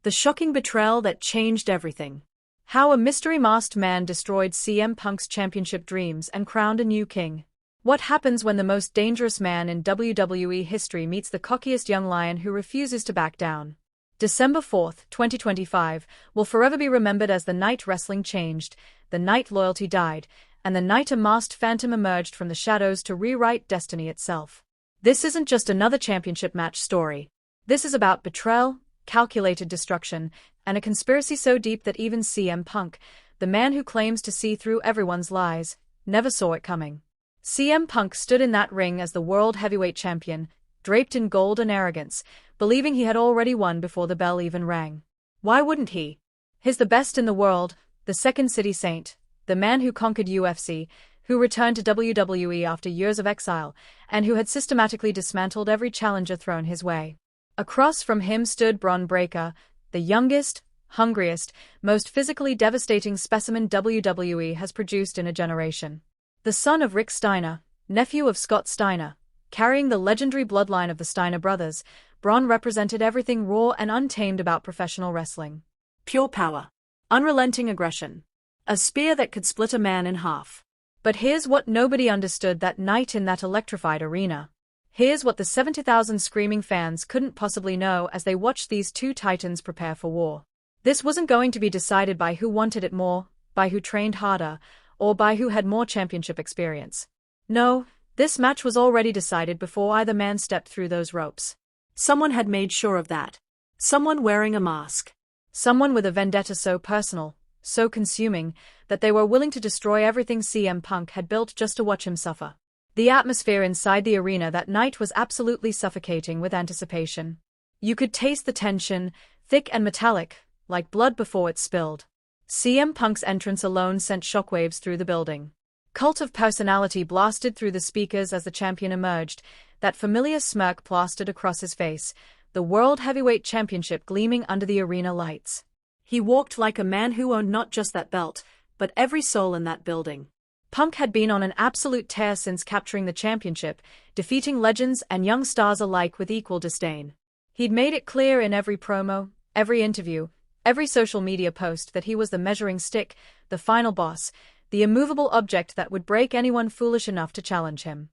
The shocking betrayal that changed everything. How a mystery masked man destroyed CM Punk's championship dreams and crowned a new king. What happens when the most dangerous man in WWE history meets the cockiest young lion who refuses to back down? December 4, 2025, will forever be remembered as the night wrestling changed, the night loyalty died, and the night a masked phantom emerged from the shadows to rewrite destiny itself. This isn't just another championship match story. This is about betrayal, calculated destruction, and a conspiracy so deep that even CM Punk, the man who claims to see through everyone's lies, never saw it coming. CM Punk stood in that ring as the World Heavyweight Champion, draped in gold and arrogance, believing he had already won before the bell even rang. Why wouldn't he? He's the best in the world, the Second City Saint, the man who conquered UFC, who returned to WWE after years of exile, and who had systematically dismantled every challenger thrown his way. Across from him stood Bron Breakker, the youngest, hungriest, most physically devastating specimen WWE has produced in a generation. The son of Rick Steiner, nephew of Scott Steiner, carrying the legendary bloodline of the Steiner brothers, Bron represented everything raw and untamed about professional wrestling. Pure power. Unrelenting aggression. A spear that could split a man in half. But here's what nobody understood that night in that electrified arena. Here's what the 70,000 screaming fans couldn't possibly know as they watched these two titans prepare for war. This wasn't going to be decided by who wanted it more, by who trained harder, or by who had more championship experience. No, this match was already decided before either man stepped through those ropes. Someone had made sure of that. Someone wearing a mask. Someone with a vendetta so personal, so consuming, that they were willing to destroy everything CM Punk had built just to watch him suffer. The atmosphere inside the arena that night was absolutely suffocating with anticipation. You could taste the tension, thick and metallic, like blood before it spilled. CM Punk's entrance alone sent shockwaves through the building. Cult of personality blasted through the speakers as the champion emerged, that familiar smirk plastered across his face, the World Heavyweight Championship gleaming under the arena lights. He walked like a man who owned not just that belt, but every soul in that building. Punk had been on an absolute tear since capturing the championship, defeating legends and young stars alike with equal disdain. He'd made it clear in every promo, every interview, every social media post that he was the measuring stick, the final boss, the immovable object that would break anyone foolish enough to challenge him.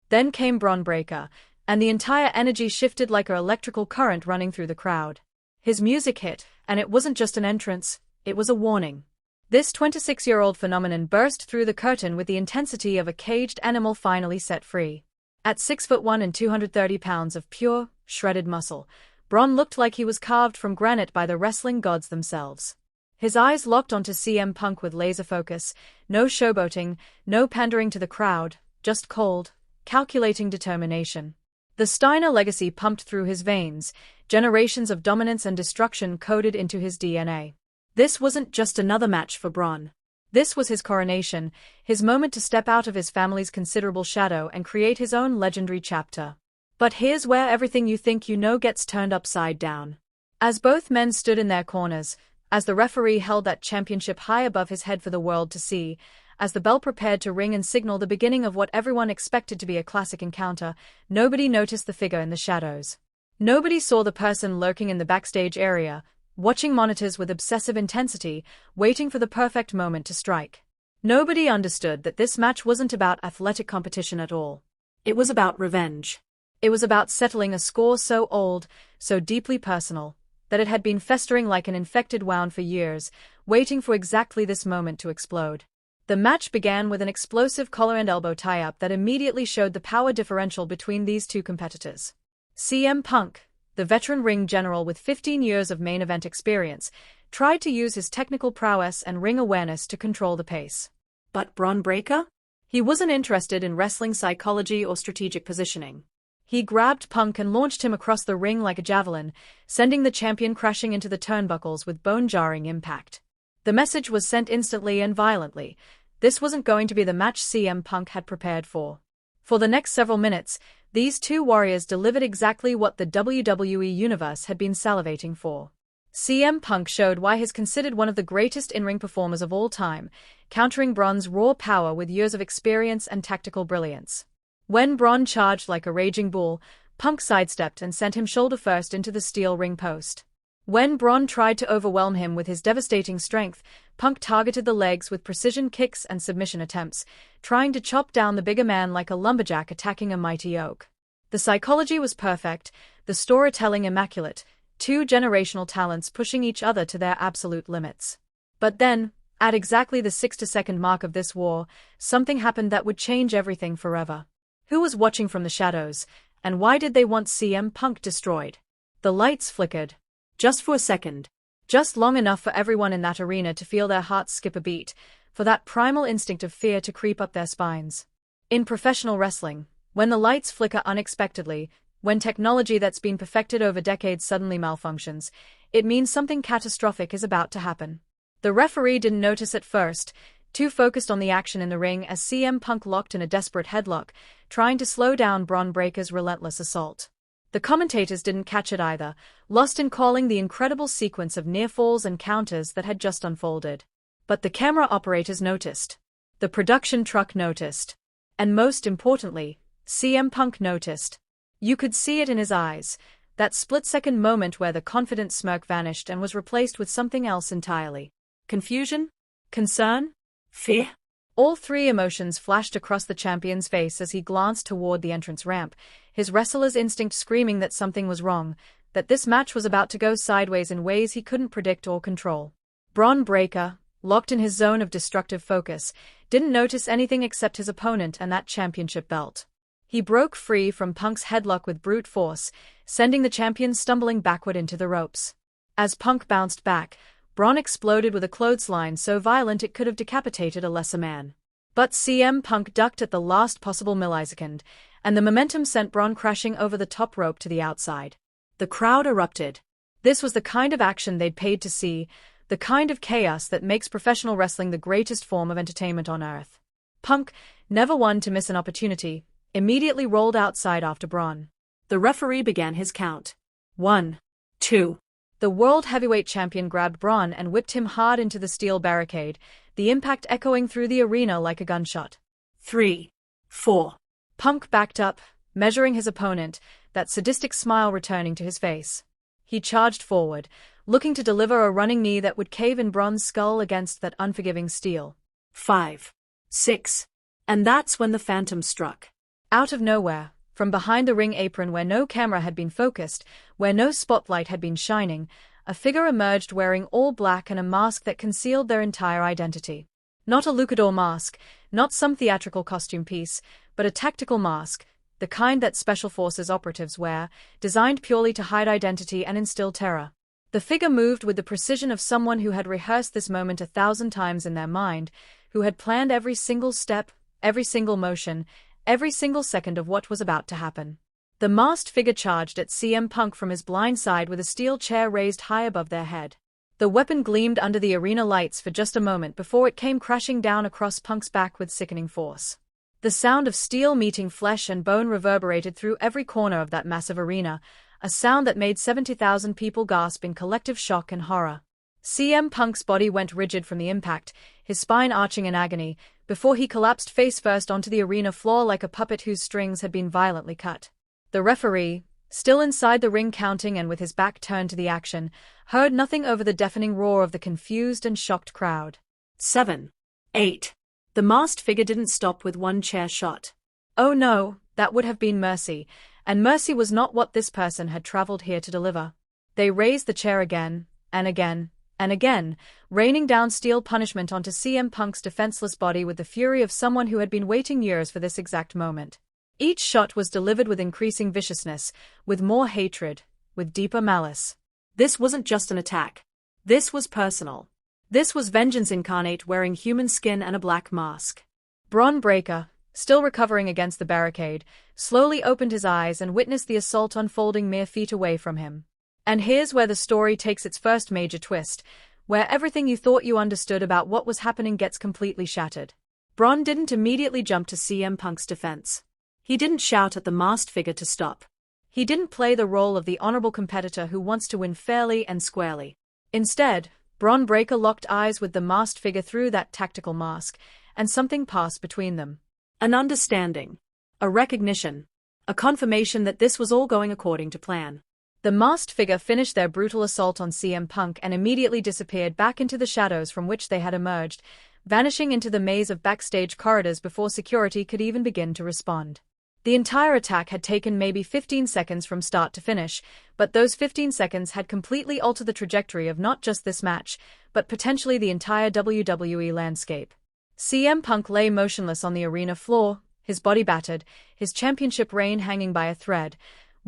Then came Bron Breakker, and the entire energy shifted like an electrical current running through the crowd. His music hit, and it wasn't just an entrance, it was a warning. This 26-year-old phenomenon burst through the curtain with the intensity of a caged animal finally set free. At 6'1" and 230 pounds of pure, shredded muscle, Bron looked like he was carved from granite by the wrestling gods themselves. His eyes locked onto CM Punk with laser focus, no showboating, no pandering to the crowd, just cold, calculating determination. The Steiner legacy pumped through his veins, generations of dominance and destruction coded into his DNA. This wasn't just another match for Bron. This was his coronation, his moment to step out of his family's considerable shadow and create his own legendary chapter. But here's where everything you think you know gets turned upside down. As both men stood in their corners, as the referee held that championship high above his head for the world to see, as the bell prepared to ring and signal the beginning of what everyone expected to be a classic encounter, nobody noticed the figure in the shadows. Nobody saw the person lurking in the backstage area, watching monitors with obsessive intensity, waiting for the perfect moment to strike. Nobody understood that this match wasn't about athletic competition at all. It was about revenge. It was about settling a score so old, so deeply personal, that it had been festering like an infected wound for years, waiting for exactly this moment to explode. The match began with an explosive collar and elbow tie-up that immediately showed the power differential between these two competitors. CM Punk, the veteran ring general with 15 years of main event experience, tried to use his technical prowess and ring awareness to control the pace. But Bron Breakker? He wasn't interested in wrestling psychology or strategic positioning. He grabbed Punk and launched him across the ring like a javelin, sending the champion crashing into the turnbuckles with bone-jarring impact. The message was sent instantly and violently. This wasn't going to be the match CM Punk had prepared for. For the next several minutes, these two warriors delivered exactly what the WWE Universe had been salivating for. CM Punk showed why he's considered one of the greatest in-ring performers of all time, countering Bron's raw power with years of experience and tactical brilliance. When Bron charged like a raging bull, Punk sidestepped and sent him shoulder-first into the steel ring post. When Bron tried to overwhelm him with his devastating strength, Punk targeted the legs with precision kicks and submission attempts, trying to chop down the bigger man like a lumberjack attacking a mighty oak. The psychology was perfect, the storytelling immaculate, two generational talents pushing each other to their absolute limits. But then, at exactly the 60-second mark of this war, something happened that would change everything forever. Who was watching from the shadows, and why did they want CM Punk destroyed? The lights flickered. Just for a second. Just long enough for everyone in that arena to feel their hearts skip a beat, for that primal instinct of fear to creep up their spines. In professional wrestling, when the lights flicker unexpectedly, when technology that's been perfected over decades suddenly malfunctions, it means something catastrophic is about to happen. The referee didn't notice at first, too focused on the action in the ring as CM Punk locked in a desperate headlock, trying to slow down Bron Breakker's relentless assault. The commentators didn't catch it either, lost in calling the incredible sequence of near falls and counters that had just unfolded. But the camera operators noticed. The production truck noticed. And most importantly, CM Punk noticed. You could see it in his eyes, that split-second moment where the confident smirk vanished and was replaced with something else entirely. Confusion? Concern? Fear? All three emotions flashed across the champion's face as he glanced toward the entrance ramp, his wrestler's instinct screaming that something was wrong, that this match was about to go sideways in ways he couldn't predict or control. Bron Breakker, locked in his zone of destructive focus, didn't notice anything except his opponent and that championship belt. He broke free from Punk's headlock with brute force, sending the champion stumbling backward into the ropes. As Punk bounced back, Bron exploded with a clothesline so violent it could have decapitated a lesser man. But CM Punk ducked at the last possible millisecond, and the momentum sent Bron crashing over the top rope to the outside. The crowd erupted. This was the kind of action they'd paid to see, the kind of chaos that makes professional wrestling the greatest form of entertainment on earth. Punk, never one to miss an opportunity, immediately rolled outside after Bron. The referee began his count. 1, 2. The world heavyweight champion grabbed Bron and whipped him hard into the steel barricade, the impact echoing through the arena like a gunshot. 3, 4. Punk backed up, measuring his opponent, that sadistic smile returning to his face. He charged forward, looking to deliver a running knee that would cave in Bron's skull against that unforgiving steel. 5, 6. And that's when the phantom struck. Out of nowhere, from behind the ring apron where no camera had been focused, where no spotlight had been shining, a figure emerged wearing all black and a mask that concealed their entire identity. Not a luchador mask, not some theatrical costume piece, but a tactical mask, the kind that Special Forces operatives wear, designed purely to hide identity and instill terror. The figure moved with the precision of someone who had rehearsed this moment 1,000 times in their mind, who had planned every single step, every single motion, every single second of what was about to happen. The masked figure charged at CM Punk from his blind side with a steel chair raised high above their head. The weapon gleamed under the arena lights for just a moment before it came crashing down across Punk's back with sickening force. The sound of steel meeting flesh and bone reverberated through every corner of that massive arena, a sound that made 70,000 people gasp in collective shock and horror. CM Punk's body went rigid from the impact, his spine arching in agony, before he collapsed face-first onto the arena floor like a puppet whose strings had been violently cut. The referee, still inside the ring counting and with his back turned to the action, heard nothing over the deafening roar of the confused and shocked crowd. 7, 8. The masked figure didn't stop with one chair shot. Oh no, that would have been mercy, and mercy was not what this person had traveled here to deliver. They raised the chair again, and again, and again, raining down steel punishment onto CM Punk's defenseless body with the fury of someone who had been waiting years for this exact moment. Each shot was delivered with increasing viciousness, with more hatred, with deeper malice. This wasn't just an attack. This was personal. This was vengeance incarnate wearing human skin and a black mask. Bron Breakker, still recovering against the barricade, slowly opened his eyes and witnessed the assault unfolding mere feet away from him. And here's where the story takes its first major twist, where everything you thought you understood about what was happening gets completely shattered. Bron didn't immediately jump to CM Punk's defense. He didn't shout at the masked figure to stop. He didn't play the role of the honorable competitor who wants to win fairly and squarely. Instead, Bron Breakker locked eyes with the masked figure through that tactical mask, and something passed between them. An understanding. A recognition. A confirmation that this was all going according to plan. The The masked figure finished their brutal assault on CM Punk and immediately disappeared back into the shadows from which they had emerged, vanishing into the maze of backstage corridors before security could even begin to respond. The entire attack had taken maybe 15 seconds from start to finish, but those 15 seconds had completely altered the trajectory of not just this match, but potentially the entire WWE landscape. CM Punk lay motionless on the arena floor, his body battered, his championship reign hanging by a thread,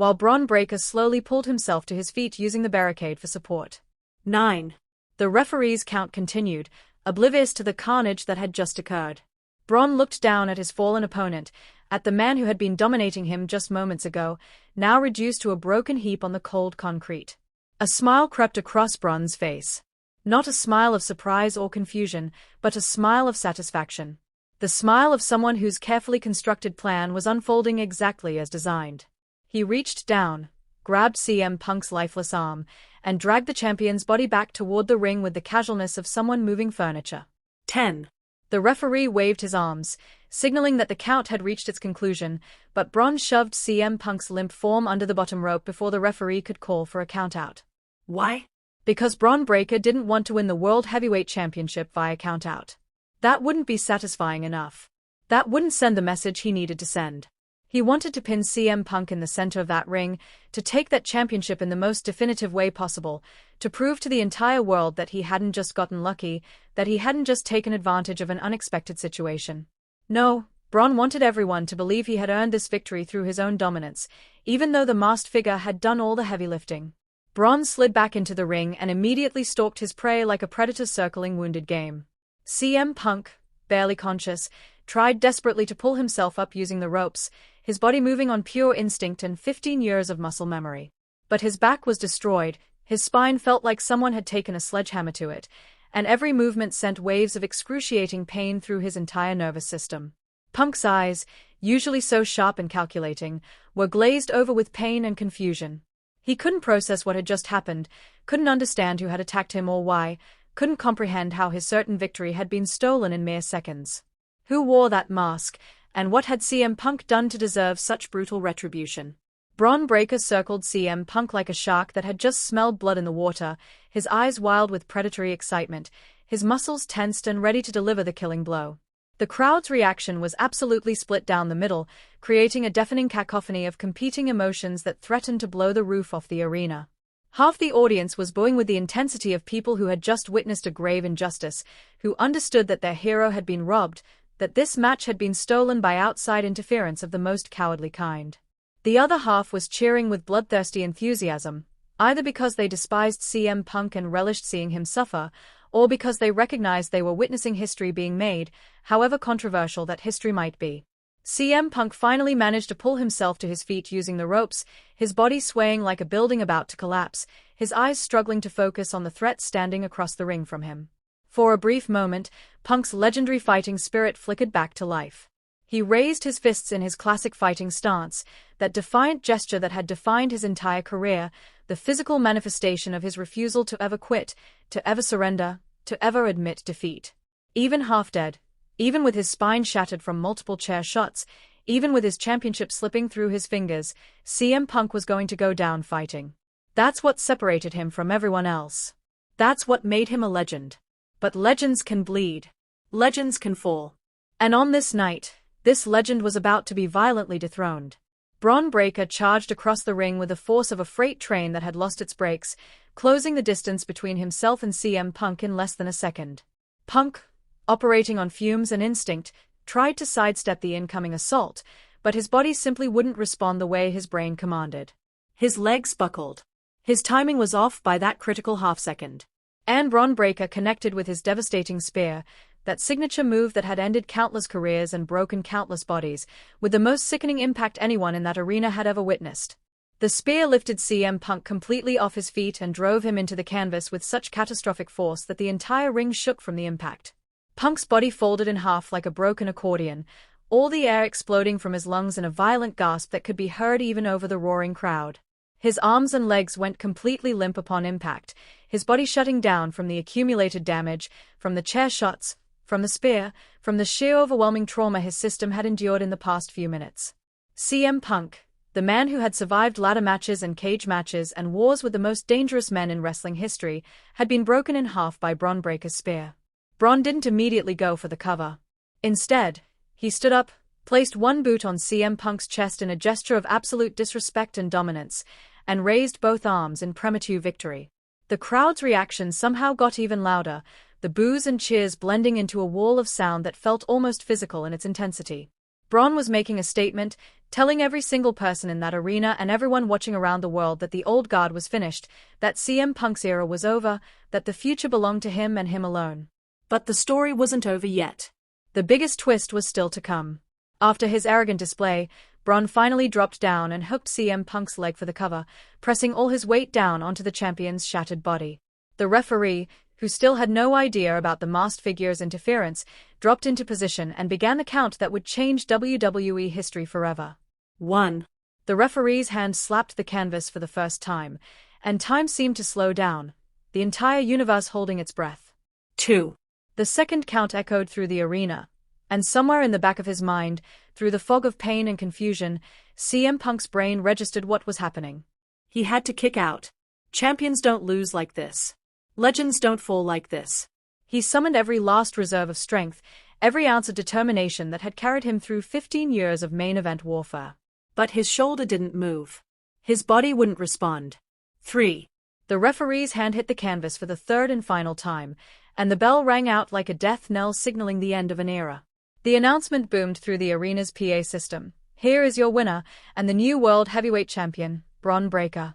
while Bron Breakker slowly pulled himself to his feet using the barricade for support. 9. The referee's count continued, oblivious to the carnage that had just occurred. Bron looked down at his fallen opponent, at the man who had been dominating him just moments ago, now reduced to a broken heap on the cold concrete. A smile crept across Bron's face. Not a smile of surprise or confusion, but a smile of satisfaction. The smile of someone whose carefully constructed plan was unfolding exactly as designed. He reached down, grabbed CM Punk's lifeless arm, and dragged the champion's body back toward the ring with the casualness of someone moving furniture. 10. The referee waved his arms, signaling that the count had reached its conclusion, but Bron shoved CM Punk's limp form under the bottom rope before the referee could call for a countout. Why? Because Bron Breakker didn't want to win the World Heavyweight Championship via countout. That wouldn't be satisfying enough. That wouldn't send the message he needed to send. He wanted to pin CM Punk in the center of that ring, to take that championship in the most definitive way possible, to prove to the entire world that he hadn't just gotten lucky, that he hadn't just taken advantage of an unexpected situation. No, Bron wanted everyone to believe he had earned this victory through his own dominance, even though the masked figure had done all the heavy lifting. Bron slid back into the ring and immediately stalked his prey like a predator circling wounded game. CM Punk, barely conscious, tried desperately to pull himself up using the ropes, his body moving on pure instinct and 15 years of muscle memory. But his back was destroyed, his spine felt like someone had taken a sledgehammer to it, and every movement sent waves of excruciating pain through his entire nervous system. Punk's eyes, usually so sharp and calculating, were glazed over with pain and confusion. He couldn't process what had just happened, couldn't understand who had attacked him or why, couldn't comprehend how his certain victory had been stolen in mere seconds. Who wore that mask, and what had CM Punk done to deserve such brutal retribution? Bron Breakker circled CM Punk like a shark that had just smelled blood in the water, his eyes wild with predatory excitement, his muscles tensed and ready to deliver the killing blow. The crowd's reaction was absolutely split down the middle, creating a deafening cacophony of competing emotions that threatened to blow the roof off the arena. Half the audience was booing with the intensity of people who had just witnessed a grave injustice, who understood that their hero had been robbed, that this match had been stolen by outside interference of the most cowardly kind. The other half was cheering with bloodthirsty enthusiasm, either because they despised CM Punk and relished seeing him suffer, or because they recognized they were witnessing history being made, however controversial that history might be. CM Punk finally managed to pull himself to his feet using the ropes, his body swaying like a building about to collapse, his eyes struggling to focus on the threat standing across the ring from him. For a brief moment, Punk's legendary fighting spirit flickered back to life. He raised his fists in his classic fighting stance, that defiant gesture that had defined his entire career, the physical manifestation of his refusal to ever quit, to ever surrender, to ever admit defeat. Even half dead, even with his spine shattered from multiple chair shots, even with his championship slipping through his fingers, CM Punk was going to go down fighting. That's what separated him from everyone else. That's what made him a legend. But legends can bleed. Legends can fall. And on this night, this legend was about to be violently dethroned. Bron Breakker charged across the ring with the force of a freight train that had lost its brakes, closing the distance between himself and CM Punk in less than a second. Punk, operating on fumes and instinct, tried to sidestep the incoming assault, but his body simply wouldn't respond the way his brain commanded. His legs buckled. His timing was off by that critical half-second. And Bron Breakker connected with his devastating spear, that signature move that had ended countless careers and broken countless bodies, with the most sickening impact anyone in that arena had ever witnessed. The spear lifted CM Punk completely off his feet and drove him into the canvas with such catastrophic force that the entire ring shook from the impact. Punk's body folded in half like a broken accordion, all the air exploding from his lungs in a violent gasp that could be heard even over the roaring crowd. His arms and legs went completely limp upon impact, his body shutting down from the accumulated damage, from the chair shots, from the spear, from the sheer overwhelming trauma his system had endured in the past few minutes. CM Punk, The man who had survived ladder matches and cage matches and wars with the most dangerous men in wrestling history had been broken in half by Bron Breakker's spear. Bron didn't immediately go for the cover. Instead, he stood up, placed one boot on CM Punk's chest in a gesture of absolute disrespect and dominance, and raised both arms in premature victory. The crowd's reaction somehow got even louder, the boos and cheers blending into a wall of sound that felt almost physical in its intensity. Bron was making a statement, telling every single person in that arena and everyone watching around the world that the old guard was finished, that CM Punk's era was over, that the future belonged to him and him alone. But the story wasn't over yet. The biggest twist was still to come. After his arrogant display, Bron finally dropped down and hooked CM Punk's leg for the cover, pressing all his weight down onto the champion's shattered body. The referee, who still had no idea about the masked figure's interference, dropped into position and began the count that would change WWE history forever. 1. The referee's hand slapped the canvas for the first time, and time seemed to slow down, the entire universe holding its breath. 2. The second count echoed through the arena, and somewhere in the back of his mind, through the fog of pain and confusion, CM Punk's brain registered what was happening. He had to kick out. Champions don't lose like this. Legends don't fall like this. He summoned every last reserve of strength, every ounce of determination that had carried him through 15 years of main event warfare. But his shoulder didn't move. His body wouldn't respond. 3. The referee's hand hit the canvas for the third and final time, and the bell rang out like a death knell signaling the end of an era. The announcement boomed through the arena's PA system. Here is your winner, and the new World Heavyweight Champion, Bron Breakker.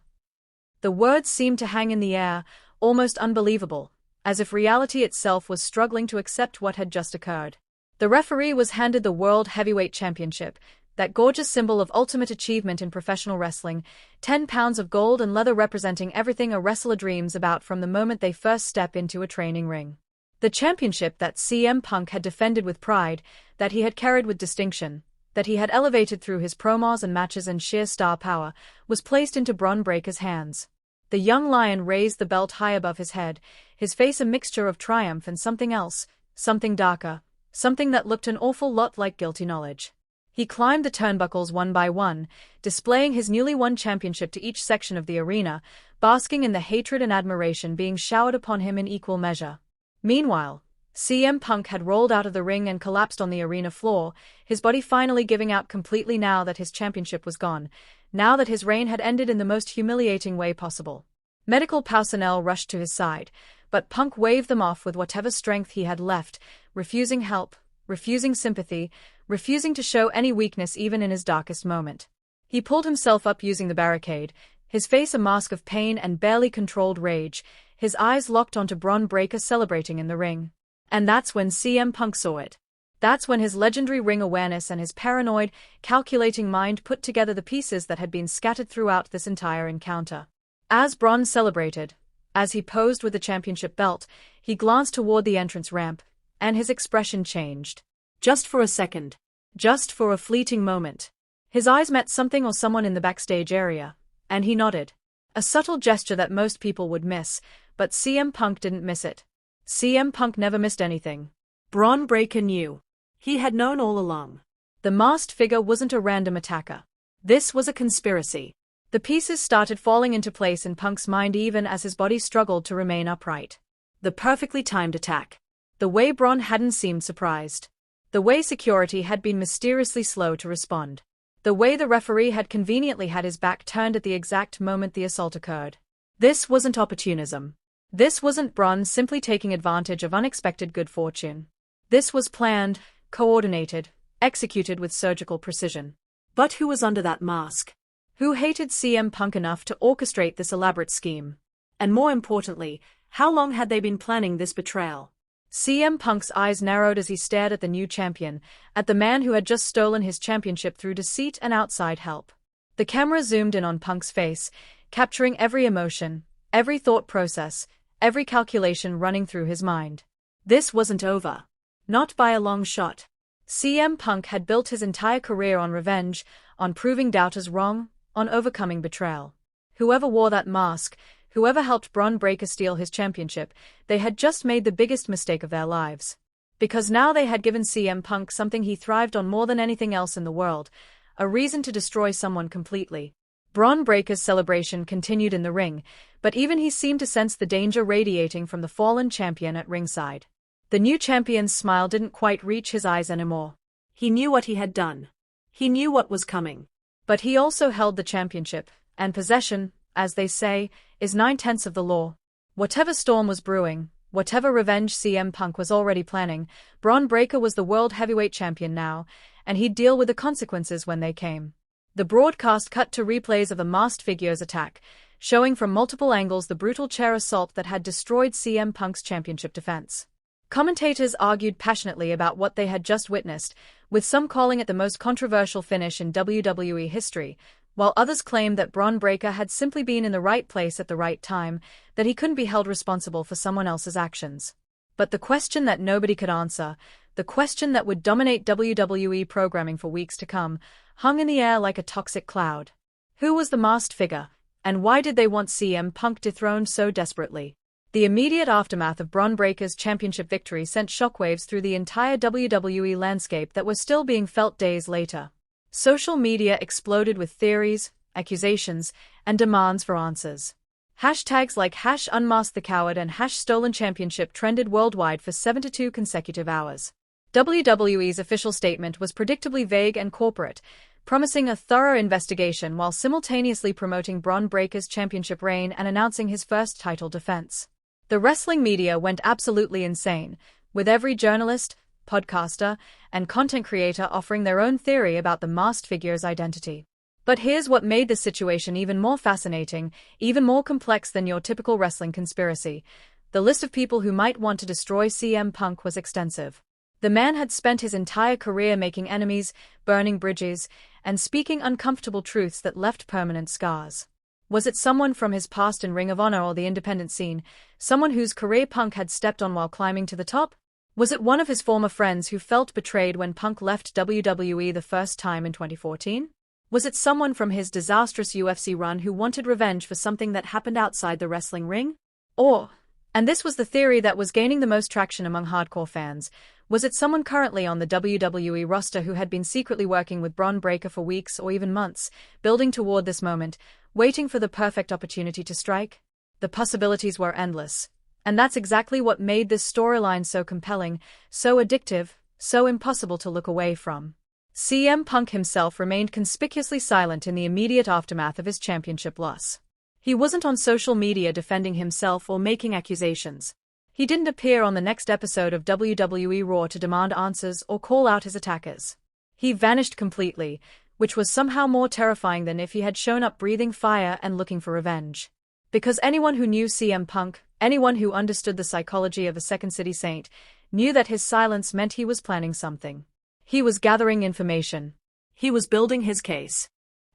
The words seemed to hang in the air, almost unbelievable, as if reality itself was struggling to accept what had just occurred. The referee was handed the World Heavyweight Championship, that gorgeous symbol of ultimate achievement in professional wrestling, 10 pounds of gold and leather representing everything a wrestler dreams about from the moment they first step into a training ring. The championship that CM Punk had defended with pride, that he had carried with distinction, that he had elevated through his promos and matches and sheer star power, was placed into Bron Breakker's hands. The young lion raised the belt high above his head, his face a mixture of triumph and something else, something darker, something that looked an awful lot like guilty knowledge. He climbed the turnbuckles one by one, displaying his newly won championship to each section of the arena, basking in the hatred and admiration being showered upon him in equal measure. Meanwhile, CM Punk had rolled out of the ring and collapsed on the arena floor, his body finally giving out completely now that his championship was gone, now that his reign had ended in the most humiliating way possible. Medical personnel rushed to his side, but Punk waved them off with whatever strength he had left, refusing help, refusing sympathy, refusing to show any weakness even in his darkest moment. He pulled himself up using the barricade, his face a mask of pain and barely controlled rage, his eyes locked onto Bron Breakker celebrating in the ring. And that's when CM Punk saw it. That's when his legendary ring awareness and his paranoid, calculating mind put together the pieces that had been scattered throughout this entire encounter. As Bron celebrated, as he posed with the championship belt, he glanced toward the entrance ramp, and his expression changed. Just for a second. Just for a fleeting moment. His eyes met something or someone in the backstage area, and he nodded. A subtle gesture that most people would miss, but CM Punk didn't miss it. CM Punk never missed anything. Bron Breakker knew. He had known all along. The masked figure wasn't a random attacker. This was a conspiracy. The pieces started falling into place in Punk's mind even as his body struggled to remain upright. The perfectly timed attack. The way Bron hadn't seemed surprised. The way security had been mysteriously slow to respond. The way the referee had conveniently had his back turned at the exact moment the assault occurred. This wasn't opportunism. This wasn't Bron simply taking advantage of unexpected good fortune. This was planned, coordinated, executed with surgical precision. But who was under that mask? Who hated CM Punk enough to orchestrate this elaborate scheme? And more importantly, how long had they been planning this betrayal? CM Punk's eyes narrowed as he stared at the new champion, at the man who had just stolen his championship through deceit and outside help. The camera zoomed in on Punk's face, capturing every emotion, every thought process, every calculation running through his mind. This wasn't over. Not by a long shot. CM Punk had built his entire career on revenge, on proving doubters wrong, on overcoming betrayal. Whoever wore that mask, whoever helped Bron Breakker steal his championship, they had just made the biggest mistake of their lives. Because now they had given CM Punk something he thrived on more than anything else in the world, a reason to destroy someone completely. Bron Breakker's celebration continued in the ring, but even he seemed to sense the danger radiating from the fallen champion at ringside. The new champion's smile didn't quite reach his eyes anymore. He knew what he had done. He knew what was coming. But he also held the championship, and possession, as they say, is 9/10 of the law. Whatever storm was brewing, whatever revenge CM Punk was already planning, Bron Breakker was the world heavyweight champion now, and he'd deal with the consequences when they came. The broadcast cut to replays of the masked figure's attack, showing from multiple angles the brutal chair assault that had destroyed CM Punk's championship defense. Commentators argued passionately about what they had just witnessed, with some calling it the most controversial finish in WWE history, while others claimed that Bron Breakker had simply been in the right place at the right time, that he couldn't be held responsible for someone else's actions. But the question that nobody could answer, the question that would dominate WWE programming for weeks to come, hung in the air like a toxic cloud. Who was the masked figure, and why did they want CM Punk dethroned so desperately? The immediate aftermath of Bron Breakker's championship victory sent shockwaves through the entire WWE landscape that were still being felt days later. Social media exploded with theories, accusations, and demands for answers. Hashtags like #UnmaskTheCoward and #StolenChampionship trended worldwide for 72 consecutive hours. WWE's official statement was predictably vague and corporate, promising a thorough investigation while simultaneously promoting Bron Breakker's championship reign and announcing his first title defense. The wrestling media went absolutely insane, with every journalist, podcaster, and content creator offering their own theory about the masked figure's identity. But here's what made the situation even more fascinating, even more complex than your typical wrestling conspiracy. The list of people who might want to destroy CM Punk was extensive. The man had spent his entire career making enemies, burning bridges, and speaking uncomfortable truths that left permanent scars. Was it someone from his past in Ring of Honor or the independent scene, someone whose career Punk had stepped on while climbing to the top? Was it one of his former friends who felt betrayed when Punk left WWE the first time in 2014? Was it someone from his disastrous UFC run who wanted revenge for something that happened outside the wrestling ring? Or, and this was the theory that was gaining the most traction among hardcore fans, was it someone currently on the WWE roster who had been secretly working with Bron Breakker for weeks or even months, building toward this moment, waiting for the perfect opportunity to strike? The possibilities were endless. And that's exactly what made this storyline so compelling, so addictive, so impossible to look away from. CM Punk himself remained conspicuously silent in the immediate aftermath of his championship loss. He wasn't on social media defending himself or making accusations. He didn't appear on the next episode of WWE Raw to demand answers or call out his attackers. He vanished completely, which was somehow more terrifying than if he had shown up breathing fire and looking for revenge. Because anyone who knew CM Punk, anyone who understood the psychology of a Second City Saint, knew that his silence meant he was planning something. He was gathering information. He was building his case.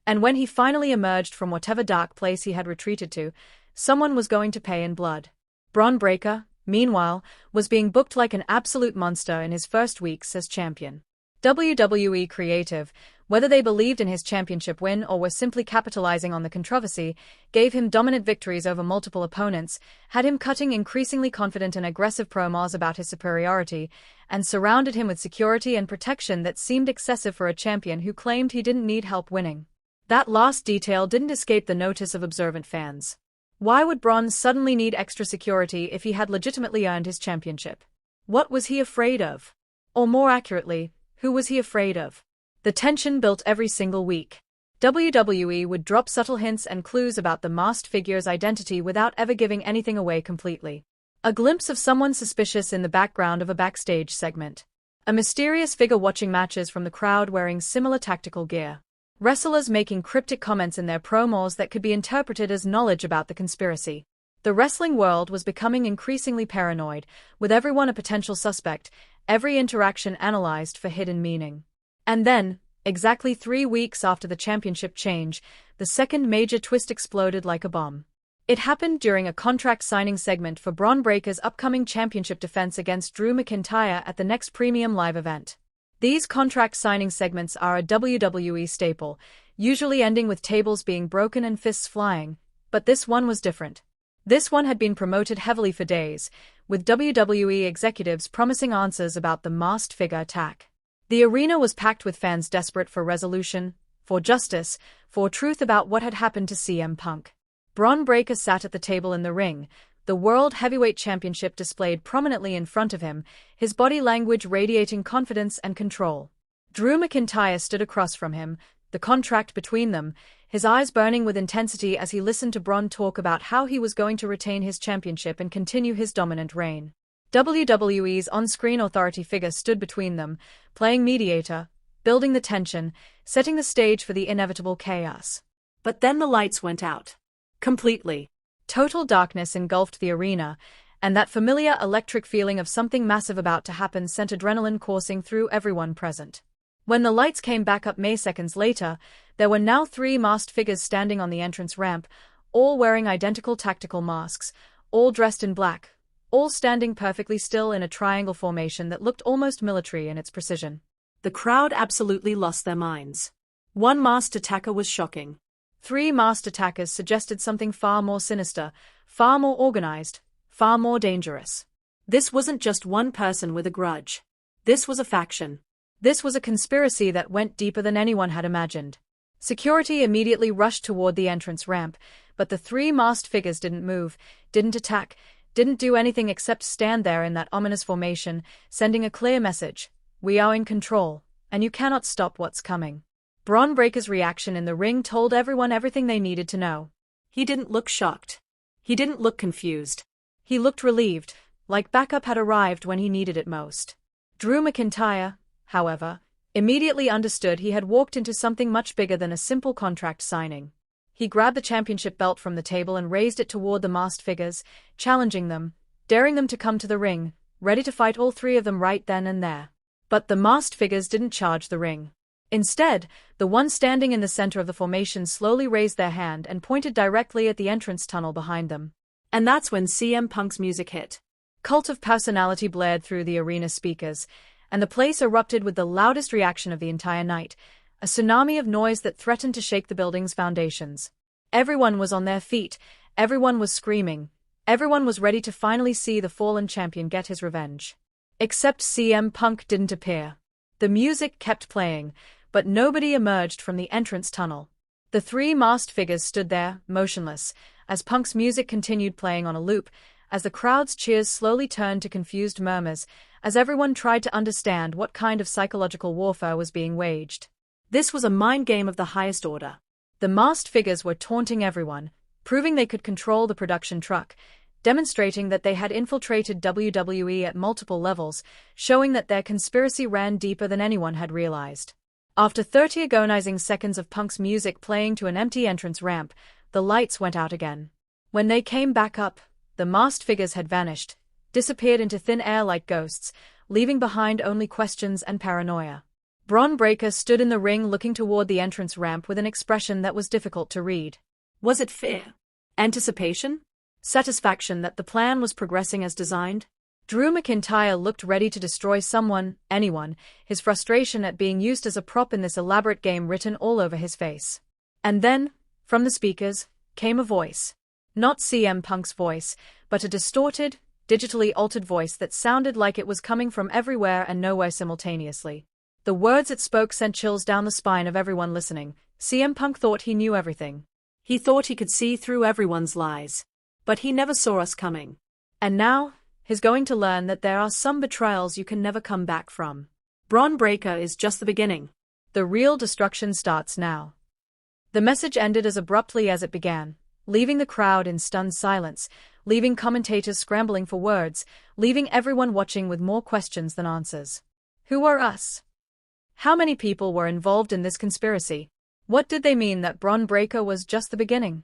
And when he finally emerged from whatever dark place he had retreated to, someone was going to pay in blood. Bron Breakker, meanwhile, was being booked like an absolute monster in his first weeks as champion. WWE Creative, whether they believed in his championship win or were simply capitalizing on the controversy, gave him dominant victories over multiple opponents, had him cutting increasingly confident and aggressive promos about his superiority, and surrounded him with security and protection that seemed excessive for a champion who claimed he didn't need help winning. That last detail didn't escape the notice of observant fans. Why would Bron suddenly need extra security if he had legitimately earned his championship? What was he afraid of? Or more accurately, who was he afraid of? The tension built every single week. WWE would drop subtle hints and clues about the masked figure's identity without ever giving anything away completely. A glimpse of someone suspicious in the background of a backstage segment. A mysterious figure watching matches from the crowd wearing similar tactical gear. Wrestlers making cryptic comments in their promos that could be interpreted as knowledge about the conspiracy. The wrestling world was becoming increasingly paranoid, with everyone a potential suspect, every interaction analyzed for hidden meaning. And then, exactly 3 weeks after the championship change, the second major twist exploded like a bomb. It happened during a contract signing segment for Bron Breakker's upcoming championship defense against Drew McIntyre at the next premium live event. These contract signing segments are a WWE staple, usually ending with tables being broken and fists flying, but this one was different. This one had been promoted heavily for days, with WWE executives promising answers about the masked figure attack. The arena was packed with fans desperate for resolution, for justice, for truth about what had happened to CM Punk. Bron Breakker sat at the table in the ring, the World Heavyweight Championship displayed prominently in front of him, his body language radiating confidence and control. Drew McIntyre stood across from him, the contract between them, his eyes burning with intensity as he listened to Bron talk about how he was going to retain his championship and continue his dominant reign. WWE's on-screen authority figure stood between them, playing mediator, building the tension, setting the stage for the inevitable chaos. But then the lights went out. Completely. Total darkness engulfed the arena, and that familiar electric feeling of something massive about to happen sent adrenaline coursing through everyone present. When the lights came back up seconds later, there were now 3 masked figures standing on the entrance ramp, all wearing identical tactical masks, all dressed in black, all standing perfectly still in a triangle formation that looked almost military in its precision. The crowd absolutely lost their minds. One masked attacker was shocking. 3 masked attackers suggested something far more sinister, far more organized, far more dangerous. This wasn't just one person with a grudge. This was a faction. This was a conspiracy that went deeper than anyone had imagined. Security immediately rushed toward the entrance ramp, but the 3 masked figures didn't move, didn't attack, didn't do anything except stand there in that ominous formation, sending a clear message: we are in control, and you cannot stop what's coming. Bron Breakker's reaction in the ring told everyone everything they needed to know. He didn't look shocked. He didn't look confused. He looked relieved, like backup had arrived when he needed it most. Drew McIntyre, however, immediately understood he had walked into something much bigger than a simple contract signing. He grabbed the championship belt from the table and raised it toward the masked figures, challenging them, daring them to come to the ring, ready to fight all 3 of them right then and there. But the masked figures didn't charge the ring. Instead, the one standing in the center of the formation slowly raised their hand and pointed directly at the entrance tunnel behind them. And that's when CM Punk's music hit. Cult of Personality blared through the arena speakers, and the place erupted with the loudest reaction of the entire night, a tsunami of noise that threatened to shake the building's foundations. Everyone was on their feet, everyone was screaming, everyone was ready to finally see the fallen champion get his revenge. Except CM Punk didn't appear. The music kept playing, but nobody emerged from the entrance tunnel. The 3 masked figures stood there, motionless, as Punk's music continued playing on a loop, as the crowd's cheers slowly turned to confused murmurs, as everyone tried to understand what kind of psychological warfare was being waged. This was a mind game of the highest order. The masked figures were taunting everyone, proving they could control the production truck, demonstrating that they had infiltrated WWE at multiple levels, showing that their conspiracy ran deeper than anyone had realized. After 30 agonizing seconds of Punk's music playing to an empty entrance ramp, the lights went out again. When they came back up, the masked figures had vanished, disappeared into thin air like ghosts, leaving behind only questions and paranoia. Bron Breakker stood in the ring looking toward the entrance ramp with an expression that was difficult to read. Was it fear? Anticipation? Satisfaction that the plan was progressing as designed? Drew McIntyre looked ready to destroy someone, anyone, his frustration at being used as a prop in this elaborate game written all over his face. And then, from the speakers, came a voice. Not CM Punk's voice, but a distorted, digitally altered voice that sounded like it was coming from everywhere and nowhere simultaneously. The words it spoke sent chills down the spine of everyone listening. CM Punk thought he knew everything. He thought he could see through everyone's lies. But he never saw us coming. And now, he's going to learn that there are some betrayals you can never come back from. Bron Breakker is just the beginning. The real destruction starts now. The message ended as abruptly as it began, leaving the crowd in stunned silence, leaving commentators scrambling for words, leaving everyone watching with more questions than answers. Who are us? How many people were involved in this conspiracy? What did they mean that Bron Breakker was just the beginning?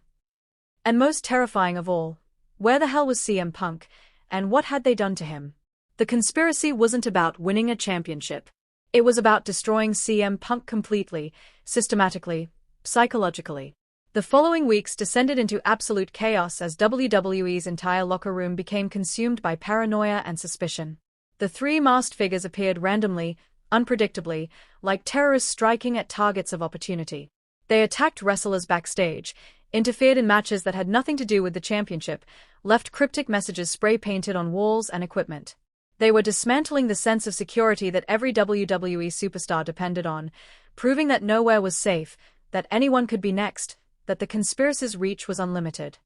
And most terrifying of all, where the hell was CM Punk, and what had they done to him? The conspiracy wasn't about winning a championship. It was about destroying CM Punk completely, systematically, psychologically. The following weeks descended into absolute chaos as WWE's entire locker room became consumed by paranoia and suspicion. The 3 masked figures appeared randomly, unpredictably, like terrorists striking at targets of opportunity. They attacked wrestlers backstage, interfered in matches that had nothing to do with the championship, left cryptic messages spray-painted on walls and equipment. They were dismantling the sense of security that every WWE superstar depended on, proving that nowhere was safe, that anyone could be next, that the conspiracy's reach was unlimited.